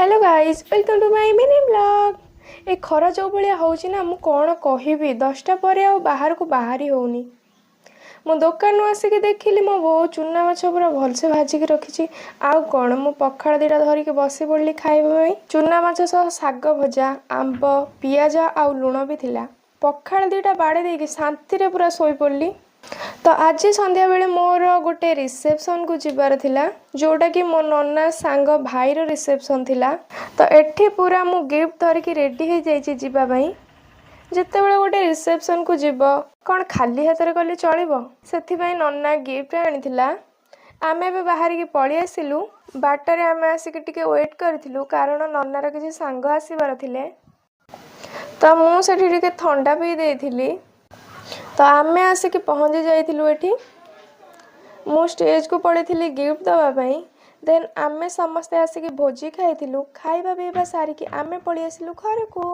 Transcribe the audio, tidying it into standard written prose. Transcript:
Hello guys welcome to my mini blog. ए खरा जो भाया होची ना मु कौन कहबी 10टा पर आ बाहर को बाहरी होनी। मो दुकान आसिक देखिली मो बो चुना माछ पूरा भलसे भाजिक रखी आउ कौन मु पखाड़ दीटा धरिक बसी पड़ी खाइबा। चुना माछ सह साग भजा आंब पियाज आउ लुण भी थिला। पखाड़ दीटा बाड़े देकी शांति पूरा शोई पड़ी। तो आज संध्या बेले मोर गोटे रिसेप्शन को जीवार थिला जोटा कि मो नन्ना सांग भाईर रिसेप्शन थिला। तो एठी पूरा मु गिफ्ट धरिकी रेडी हो जाइए जीवाई। जिते बड़े गोटे रिसेप्शन को जीव कौन खाली हाथ में गले चलो से नन्ना गिफ्ट आनी। आमे भी बाहर की पलि आसिलु बाटरे आमे आसिक टिके वेट करूँ कारण नन्नार किसी सांग आसबार थिले। तो मुझे ठंडा पी देइथिली। तो आमे आसिक पहुँची जाइलु एठी मु स्टेज को पड़ी थी गिफ्ट दवाई। देन आमे समस्ते आसिक भोजी खाइलु खाइबा पीवा सारिकी आमे पलि आसिलु घर को।